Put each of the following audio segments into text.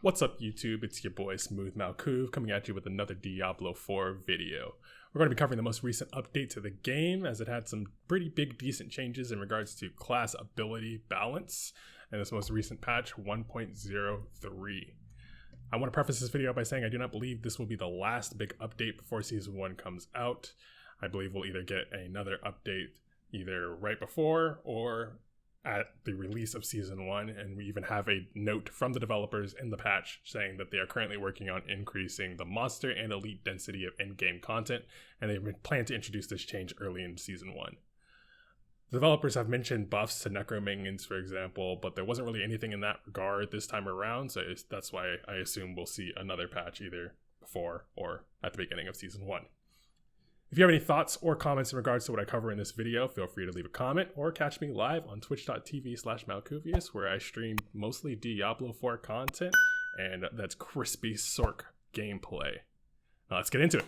What's up YouTube, it's your boy Smooth Malkuv coming at you with another Diablo 4 video. We're going to be covering the most recent update to the game as it had some pretty big decent changes in regards to class ability balance in this most recent patch 1.03. I want to preface this video by saying I do not believe this will be the last big update before Season 1 comes out. I believe we'll either get another update either right before or at the release of Season 1, and we even have a note from the developers in the patch saying that they are currently working on increasing the monster and elite density of in-game content, and they plan to introduce this change early in Season 1. The developers have mentioned buffs to necrominions, for example, but there wasn't really anything in that regard this time around, so that's why I assume we'll see another patch either before or at the beginning of Season 1. If you have any thoughts or comments in regards to what I cover in this video, feel free to leave a comment or catch me live on twitch.tv/Malkuvius, where I stream mostly Diablo 4 content, and that's crispy sorc gameplay. Now let's get into it.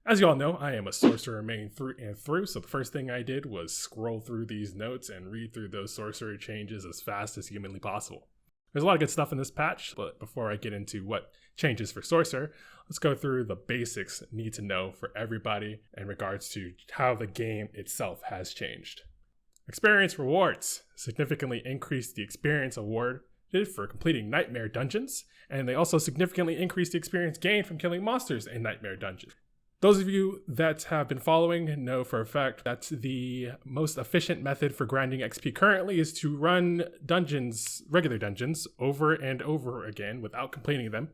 As you all know, I am a sorcerer main through and through, so the first thing I did was scroll through these notes and read through those sorcerer changes as fast as humanly possible. There's a lot of good stuff in this patch, but before I get into what changes for Sorcerer, let's go through the basics need to know for everybody in regards to how the game itself has changed. Experience rewards significantly increased the experience awarded for completing nightmare dungeons, and they also significantly increased the experience gained from killing monsters in nightmare dungeons. Those of you that have been following know for a fact that the most efficient method for grinding XP currently is to run regular dungeons, over and over again without completing them,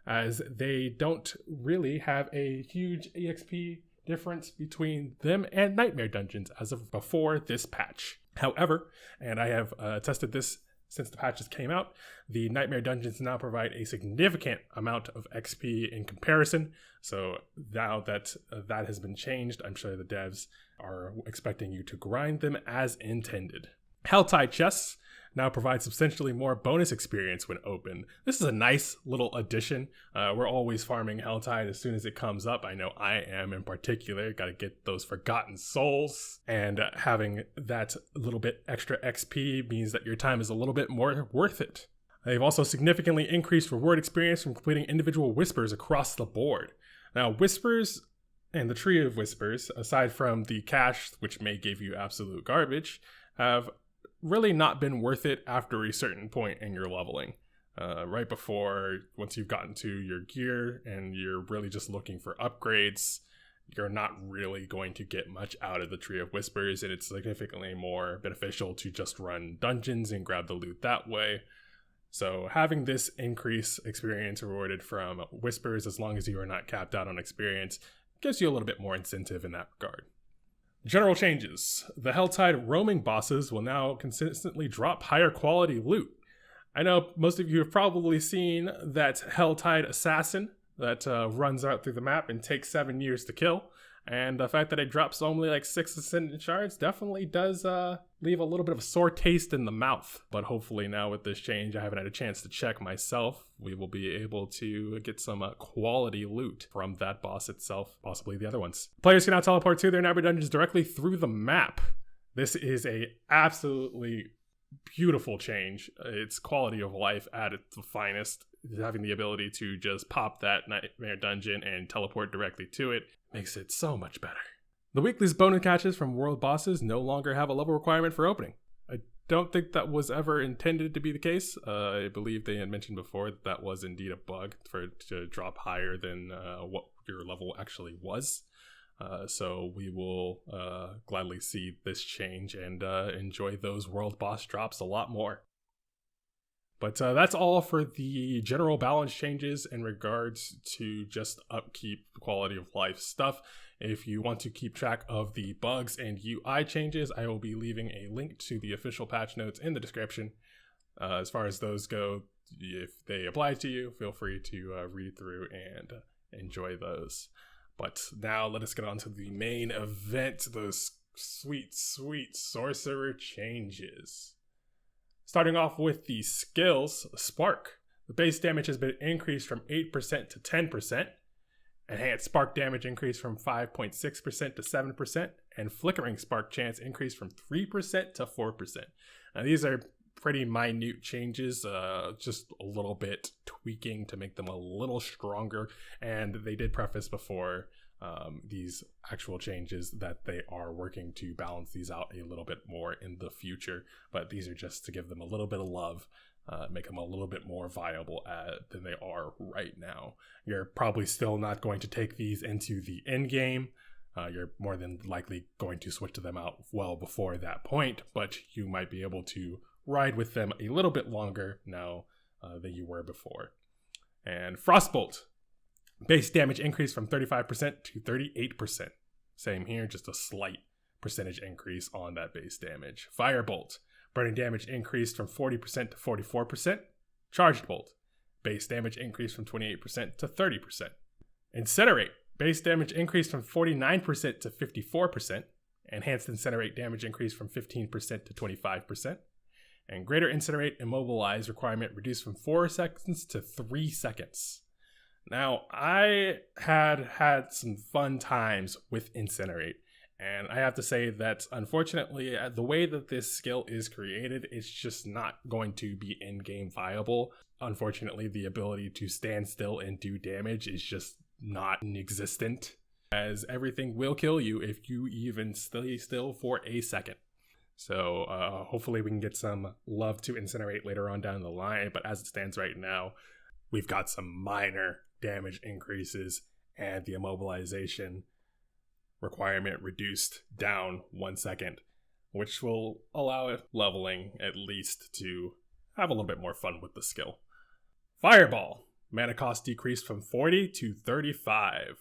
as they don't really have a huge EXP difference between them and nightmare dungeons as of before this patch. However, and I have tested this since the patches came out, the nightmare dungeons now provide a significant amount of XP in comparison. So now that that has been changed, I'm sure the devs are expecting you to grind them as intended. Helltide chests now provide substantially more bonus experience when open. This is a nice little addition. We're always farming Helltide as soon as it comes up. I know I am in particular. Got to get those forgotten souls. And having that little bit extra XP means that your time is a little bit more worth it. They've also significantly increased reward experience from completing individual whispers across the board. Now, whispers and the tree of whispers, aside from the cache, which may give you absolute garbage, have really not been worth it after a certain point in your leveling. Right before, once you've gotten to your gear and you're really just looking for upgrades, you're not really going to get much out of the Tree of Whispers, and it's significantly more beneficial to just run dungeons and grab the loot that way. So having this increase experience rewarded from Whispers, as long as you are not capped out on experience, gives you a little bit more incentive in that regard. General changes. The Helltide roaming bosses will now consistently drop higher quality loot. I know most of you have probably seen that Helltide assassin that runs out through the map and takes 7 years to kill. And the fact that it drops only like 6 ascendant shards definitely does leave a little bit of a sore taste in the mouth. But hopefully now with this change, I haven't had a chance to check myself, we will be able to get some quality loot from that boss itself, possibly the other ones. Players can now teleport to their nightmare dungeons directly through the map. This is a absolutely beautiful change. It's quality of life at its finest. Having the ability to just pop that nightmare dungeon and teleport directly to it makes it so much better. The weekly's bonus catches from world bosses no longer have a level requirement for opening. I don't think that was ever intended to be the case. I believe they had mentioned before that that was indeed a bug for it to drop higher than what your level actually was. So we will gladly see this change and enjoy those world boss drops a lot more. But that's all for the general balance changes in regards to just upkeep, quality of life stuff. If you want to keep track of the bugs and UI changes, I will be leaving a link to the official patch notes in the description. As far as those go, if they apply to you, feel free to read through and enjoy those. But now let us get on to the main event, those sweet, sweet sorcerer changes. Starting off with the skills, Spark. The base damage has been increased from 8% to 10%. Enhanced Spark damage increased from 5.6% to 7%. And Flickering Spark chance increased from 3% to 4%. Now these are pretty minute changes, just a little bit tweaking to make them a little stronger. And they did preface before these actual changes that they are working to balance these out a little bit more in the future. But these are just to give them a little bit of love, make them a little bit more viable than they are right now. You're probably still not going to take these into the end game. You're more than likely going to switch to them out well before that point, but you might be able to ride with them a little bit longer now than you were before. And Frostbolt, base damage increase from 35% to 38%. Same here, just a slight percentage increase on that base damage. Firebolt, burning damage increased from 40% to 44%. Charged Bolt, base damage increased from 28% to 30%. Incinerate, base damage increased from 49% to 54%. Enhanced Incinerate damage increased from 15% to 25%. And Greater Incinerate Immobilize requirement reduced from 4 seconds to 3 seconds. Now, I had some fun times with Incinerate, and I have to say that unfortunately, the way that this skill is created, it's just not going to be in-game viable. Unfortunately, the ability to stand still and do damage is just not existent, as everything will kill you if you even stay still for a second. So hopefully we can get some love to Incinerate later on down the line, but as it stands right now, we've got some minor damage increases and the immobilization requirement reduced down 1 second, which will allow it leveling at least to have a little bit more fun with the skill. Fireball, mana cost decreased from 40 to 35.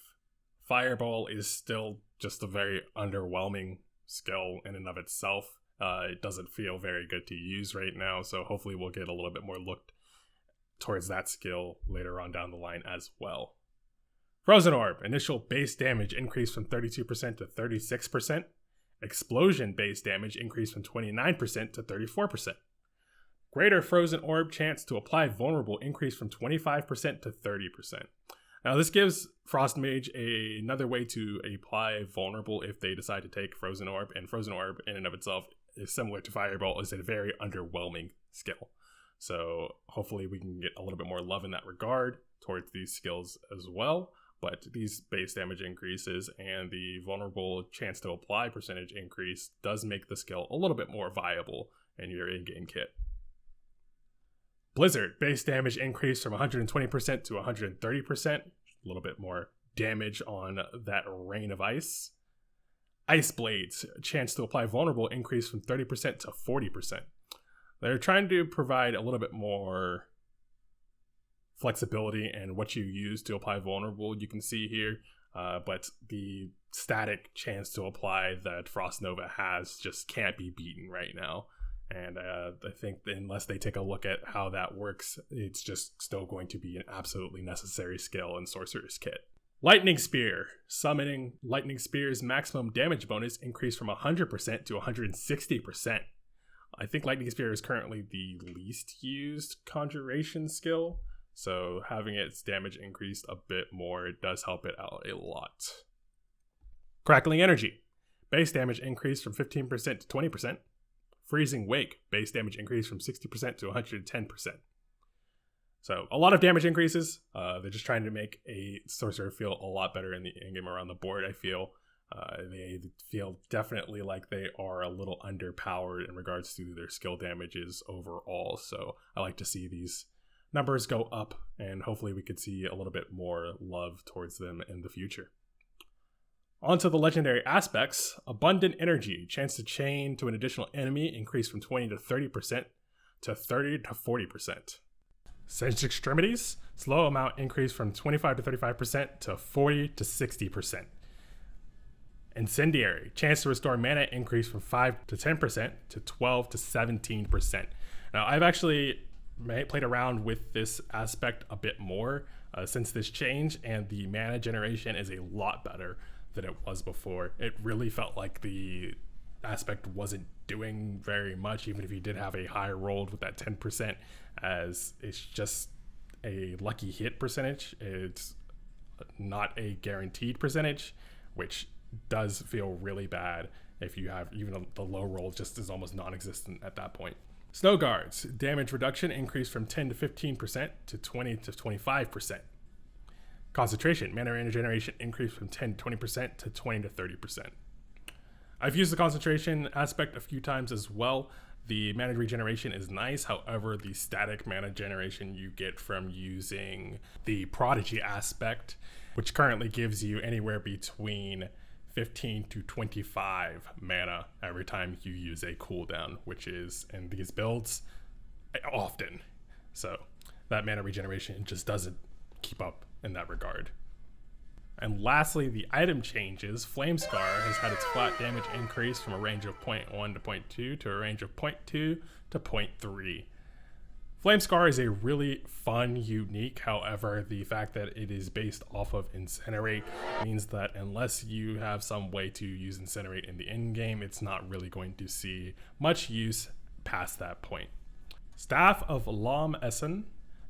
Fireball is still just a very underwhelming skill in and of itself. It doesn't feel very good to use right now, so hopefully we'll get a little bit more look towards that skill later on down the line as well. Frozen Orb, initial base damage increased from 32% to 36%. Explosion base damage increased from 29% to 34%. Greater Frozen Orb chance to apply vulnerable increased from 25% to 30%. Now this gives Frost Mage another way to apply vulnerable if they decide to take Frozen Orb, and Frozen Orb in and of itself is similar to Fireball, is a very underwhelming skill. So hopefully we can get a little bit more love in that regard towards these skills as well. But these base damage increases and the vulnerable chance to apply percentage increase does make the skill a little bit more viable in your in-game kit. Blizzard, base damage increased from 120% to 130%. A little bit more damage on that rain of ice. Ice Blades, chance to apply vulnerable increased from 30% to 40%. They're trying to provide a little bit more flexibility in what you use to apply vulnerable, you can see here, but the static chance to apply that Frost Nova has just can't be beaten right now. And I think unless they take a look at how that works, it's just still going to be an absolutely necessary skill in Sorcerer's Kit. Lightning Spear. Summoning Lightning Spear's maximum damage bonus increased from 100% to 160%. I think Lightning Spear is currently the least used conjuration skill, so having its damage increased a bit more, it does help it out a lot. Crackling Energy. Base damage increased from 15% to 20%. Freezing Wake. Base damage increased from 60% to 110%. So a lot of damage increases. They're just trying to make a sorcerer feel a lot better in the in-game around the board, I feel. They feel definitely like they are a little underpowered in regards to their skill damages overall. So I like to see these numbers go up, and hopefully we could see a little bit more love towards them in the future. On to the legendary aspects. Abundant Energy. Chance to chain to an additional enemy increased from 20 to 30% to 30 to 40%. Singed Extremities. Slow amount increased from 25 to 35% to 40 to 60%. Incendiary. Chance to restore mana increased from 5 to 10% to 12 to 17%. Now, I've actually played around with this aspect a bit more since this change, and the mana generation is a lot better than it was before. It really felt like the aspect wasn't doing very much, even if you did have a high roll with that 10%, as it's just a lucky hit percentage. It's not a guaranteed percentage, which does feel really bad if you have even the low roll just is almost non-existent at that point. Snow Guards, damage reduction increased from 10 to 15% to 20 to 25%. Concentration, mana regeneration increased from 10 to 20% to 20 to 30%. I've used the concentration aspect a few times as well. The mana regeneration is nice, however, the static mana generation you get from using the Prodigy aspect, which currently gives you anywhere between 15 to 25 mana every time you use a cooldown, which is in these builds often. So that mana regeneration just doesn't keep up in that regard. And lastly, the item changes. Flame Scar has had its flat damage increase from a range of 0.1 to 0.2 to a range of 0.2 to 0.3. Flame Scar is a really fun unique, however, the fact that it is based off of Incinerate means that unless you have some way to use Incinerate in the end game, it's not really going to see much use past that point. Staff of Lam Essen,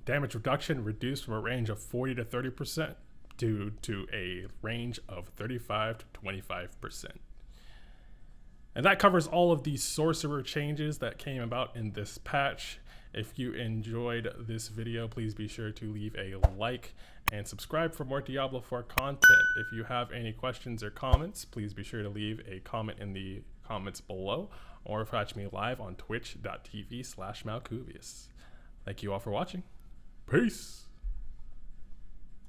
damage reduction reduced from a range of 40 to 30% to a range of 35 to 25%. And that covers all of the sorcerer changes that came about in this patch. If you enjoyed this video, please be sure to leave a like and subscribe for more Diablo IV content. If you have any questions or comments, please be sure to leave a comment in the comments below or catch me live on twitch.tv/Malkuvius. Thank you all for watching. Peace.